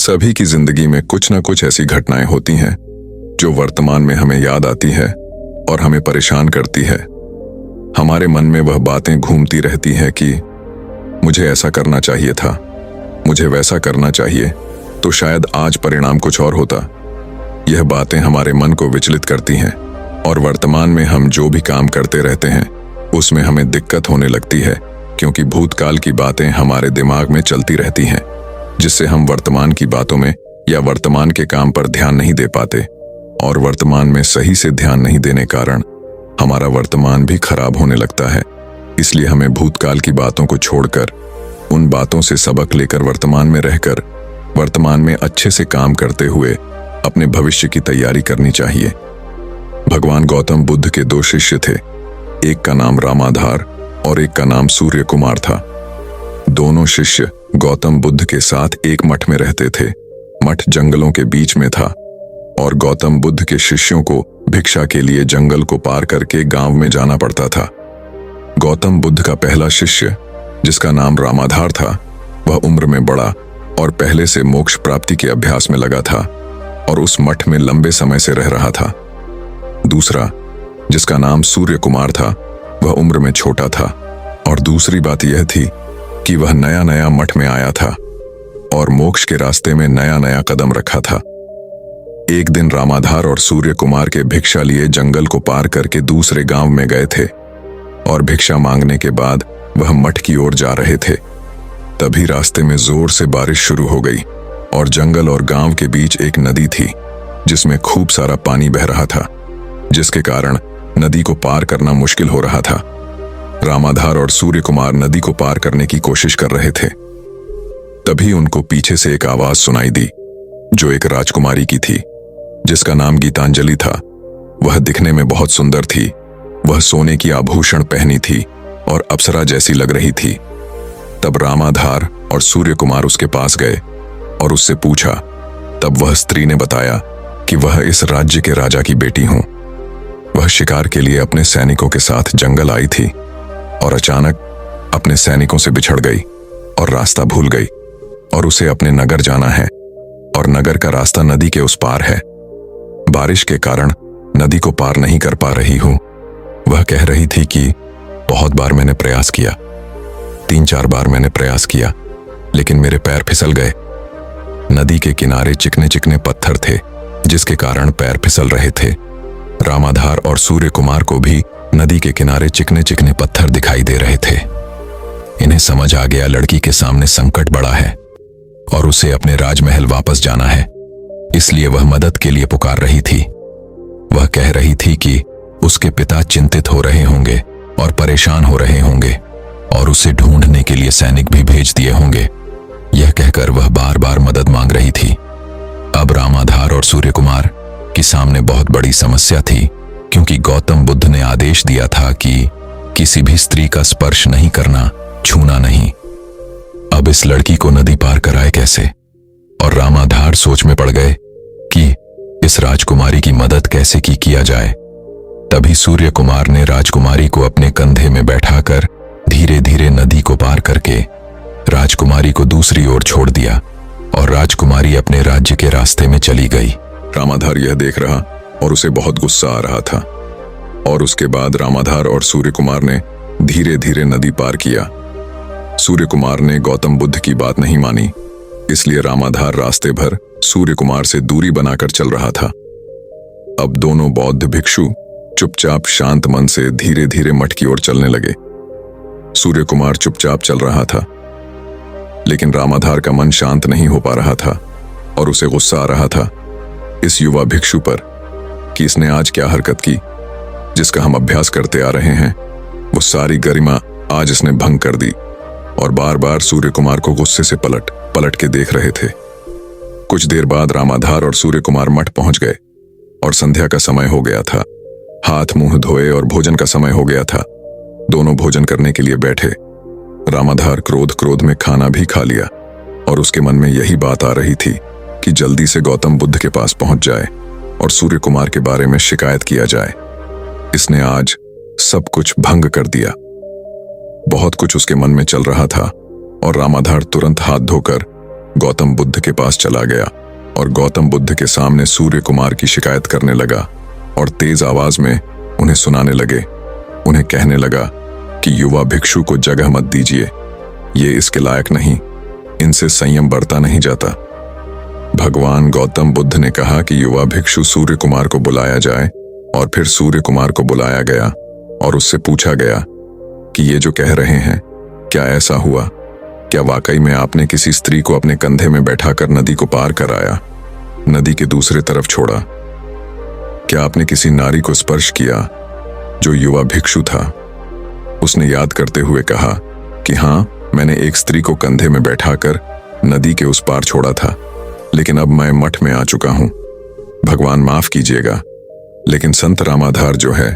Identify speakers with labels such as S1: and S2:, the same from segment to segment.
S1: सभी की जिंदगी में कुछ ना कुछ ऐसी घटनाएं होती हैं जो वर्तमान में हमें याद आती है और हमें परेशान करती है। हमारे मन में वह बातें घूमती रहती हैं कि मुझे ऐसा करना चाहिए था, मुझे वैसा करना चाहिए तो शायद आज परिणाम कुछ और होता। यह बातें हमारे मन को विचलित करती हैं और वर्तमान में हम जो भी काम करते रहते हैं उसमें हमें दिक्कत होने लगती है, क्योंकि भूतकाल की बातें हमारे दिमाग में चलती रहती हैं, जिससे हम वर्तमान की बातों में या वर्तमान के काम पर ध्यान नहीं दे पाते और वर्तमान में सही से ध्यान नहीं देने कारण हमारा वर्तमान भी खराब होने लगता है। इसलिए हमें भूतकाल की बातों को छोड़कर उन बातों से सबक लेकर वर्तमान में रहकर वर्तमान में अच्छे से काम करते हुए अपने भविष्य की तैयारी करनी चाहिए। भगवान गौतम बुद्ध के 2 शिष्य थे, एक का नाम रामाधार और एक का नाम सूर्य कुमार था। दोनों शिष्य गौतम बुद्ध के साथ एक मठ में रहते थे। मठ जंगलों के बीच में था और गौतम बुद्ध के शिष्यों को भिक्षा के लिए जंगल को पार करके गांव में जाना पड़ता था। गौतम बुद्ध का पहला शिष्य, जिसका नाम रामाधार था, वह उम्र में बड़ा और पहले से मोक्ष प्राप्ति के अभ्यास में लगा था और उस मठ में लंबे समय से रह रहा था। दूसरा, जिसका नाम सूर्य कुमार था, वह उम्र में छोटा था और दूसरी बात यह थी कि वह नया नया मठ में आया था और मोक्ष के रास्ते में नया नया कदम रखा था। एक दिन रामाधार और सूर्य कुमार के भिक्षा लिए जंगल को पार करके दूसरे गांव में गए थे और भिक्षा मांगने के बाद वह मठ की ओर जा रहे थे। तभी रास्ते में जोर से बारिश शुरू हो गई और जंगल और गांव के बीच एक नदी थी जिसमें खूब सारा पानी बह रहा था, जिसके कारण नदी को पार करना मुश्किल हो रहा था। रामाधार और सूर्य कुमार नदी को पार करने की कोशिश कर रहे थे। तभी उनको पीछे से एक आवाज सुनाई दी, जो एक राजकुमारी की थी, जिसका नाम गीतांजलि था। वह दिखने में बहुत सुंदर थी। वह सोने की आभूषण पहनी थी और अप्सरा जैसी लग रही थी। तब रामाधार और सूर्य कुमार उसके पास गए और उससे पूछा। तब वह स्त्री ने बताया कि वह इस राज्य के राजा की बेटी हूं। वह शिकार के लिए अपने सैनिकों के साथ जंगल आई थी और अचानक अपने सैनिकों से बिछड़ गई और रास्ता भूल गई और उसे अपने नगर जाना है और नगर का रास्ता नदी के उस पार है। बारिश के कारण नदी को पार नहीं कर पा रही हूं। वह कह रही थी कि बहुत बार मैंने प्रयास किया, 3-4 बार मैंने प्रयास किया, लेकिन मेरे पैर फिसल गए। नदी के किनारे चिकने चिकने पत्थर थे जिसके कारण पैर फिसल रहे थे। रामाधार और सूर्य कुमार को भी नदी के किनारे चिकने चिकने पत्थर दिखाई दे रहे थे। इन्हें समझ आ गया लड़की के सामने संकट बड़ा है और उसे अपने राजमहल वापस जाना है, इसलिए वह मदद के लिए पुकार रही थी। वह कह रही थी कि उसके पिता चिंतित हो रहे होंगे और परेशान हो रहे होंगे और उसे ढूंढने के लिए सैनिक भी भेज दिए होंगे। यह कहकर वह बार बार मदद मांग रही थी। अब रामाधार और सूर्य कुमार के सामने बहुत बड़ी समस्या थी, क्योंकि गौतम बुद्ध ने आदेश दिया था कि किसी भी स्त्री का स्पर्श नहीं करना, छूना नहीं। अब इस लड़की को नदी पार कराए कैसे? और रामाधार सोच में पड़ गए कि इस राजकुमारी की मदद कैसे किया जाए। तभी सूर्य कुमार ने राजकुमारी को अपने कंधे में बैठाकर धीरे धीरे नदी को पार करके राजकुमारी को दूसरी ओर छोड़ दिया और राजकुमारी अपने राज्य के रास्ते में चली गई। रामाधार यह देख रहा और उसे बहुत गुस्सा आ रहा था और उसके बाद रामाधार और सूर्य कुमार ने धीरे धीरे नदी पार किया। सूर्य कुमार ने गौतम बुद्ध की बात नहीं मानी, इसलिए रामाधार रास्ते भर सूर्य कुमार से दूरी बनाकर चल रहा था। अब दोनों बौद्ध भिक्षु चुपचाप शांत मन से धीरे धीरे मठ की ओर चलने लगे। सूर्य कुमार चुपचाप चल रहा था, लेकिन रामाधार का मन शांत नहीं हो पा रहा था और उसे गुस्सा आ रहा था इस युवा भिक्षु पर कि इसने आज क्या हरकत की। जिसका हम अभ्यास करते आ रहे हैं वो सारी गरिमा आज इसने भंग कर दी। और बार बार सूर्य कुमार को गुस्से से पलट पलट के देख रहे थे। कुछ देर बाद रामाधार और सूर्य कुमार मठ पहुंच गए और संध्या का समय हो गया था। हाथ मुंह धोए और भोजन का समय हो गया था। दोनों भोजन करने के लिए बैठे। रामाधार क्रोध में खाना भी खा लिया और उसके मन में यही बात आ रही थी कि जल्दी से गौतम बुद्ध के पास पहुंच जाए और सूर्य कुमार के बारे में शिकायत किया जाए। इसने आज सब कुछ भंग कर दिया। बहुत कुछ उसके मन में चल रहा था और रामाधार तुरंत हाथ धोकर गौतम बुद्ध के पास चला गया और गौतम बुद्ध के सामने सूर्य कुमार की शिकायत करने लगा और तेज आवाज में उन्हें सुनाने लगे। उन्हें कहने लगा कि युवा भिक्षु को जगह मत दीजिए, ये इसके लायक नहीं, इनसे संयम बरता नहीं जाता। भगवान गौतम बुद्ध ने कहा कि युवा भिक्षु सूर्य कुमार को बुलाया जाए और फिर सूर्य कुमार को बुलाया गया और उससे पूछा गया कि ये जो कह रहे हैं क्या ऐसा हुआ? क्या वाकई में आपने किसी स्त्री को अपने कंधे में बैठाकर नदी को पार कराया, नदी के दूसरे तरफ छोड़ा? क्या आपने किसी नारी को स्पर्श किया जो युवा भिक्षु था? उसने याद करते हुए कहा कि हाँ, मैंने एक स्त्री को कंधे में बैठाकर नदी के उस पार छोड़ा था, लेकिन अब मैं मठ में आ चुका हूं। भगवान माफ कीजिएगा, लेकिन संत रामाधार जो है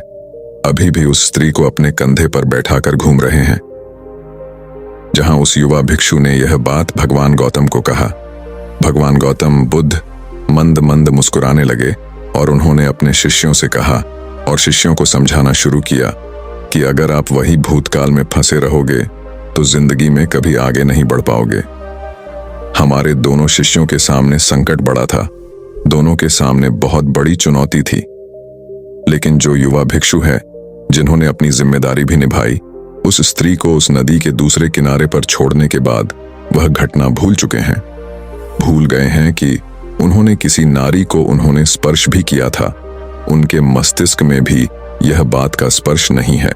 S1: अभी भी उस स्त्री को अपने कंधे पर बैठाकर घूम रहे हैं। जहां उस युवा भिक्षु ने यह बात भगवान गौतम को कहा, भगवान गौतम बुद्ध मंद मंद मुस्कुराने लगे और उन्होंने अपने शिष्यों से कहा और शिष्यों को समझाना शुरू किया कि अगर आप वही भूतकाल में फंसे रहोगे तो जिंदगी में कभी आगे नहीं बढ़ पाओगे। हमारे दोनों शिष्यों के सामने संकट बड़ा था, दोनों के सामने बहुत बड़ी चुनौती थी, लेकिन जो युवा भिक्षु है जिन्होंने अपनी जिम्मेदारी भी निभाई, उस स्त्री को उस नदी के दूसरे किनारे पर छोड़ने के बाद वह घटना भूल चुके हैं। भूल गए हैं कि उन्होंने किसी नारी को उन्होंने स्पर्श भी किया था, उनके मस्तिष्क में भी यह बात का स्पर्श नहीं है।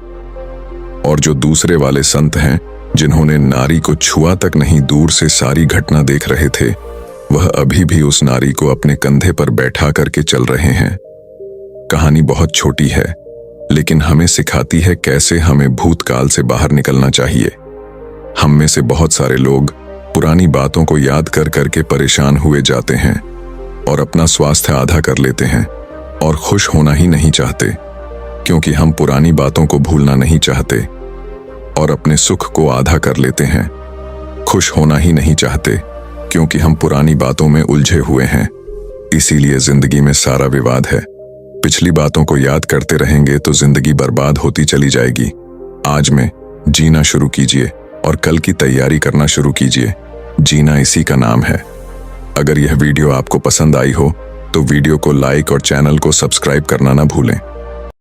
S1: और जो दूसरे वाले संत हैं जिन्होंने नारी को छुआ तक नहीं, दूर से सारी घटना देख रहे थे, वह अभी भी उस नारी को अपने कंधे पर बैठा करके चल रहे हैं। कहानी बहुत छोटी है, लेकिन हमें सिखाती है कैसे हमें भूतकाल से बाहर निकलना चाहिए। हम में से बहुत सारे लोग पुरानी बातों को याद कर करके परेशान हुए जाते हैं और अपना स्वास्थ्य आधा कर लेते हैं और खुश होना ही नहीं चाहते, क्योंकि हम पुरानी बातों को भूलना नहीं चाहते, और अपने सुख को आधा कर लेते हैं। खुश होना ही नहीं चाहते क्योंकि हम पुरानी बातों में उलझे हुए हैं। इसीलिए जिंदगी में सारा विवाद है। पिछली बातों को याद करते रहेंगे तो जिंदगी बर्बाद होती चली जाएगी। आज में जीना शुरू कीजिए और कल की तैयारी करना शुरू कीजिए। जीना इसी का नाम है। अगर यह वीडियो आपको पसंद आई हो तो वीडियो को लाइक और चैनल को सब्सक्राइब करना ना भूलें।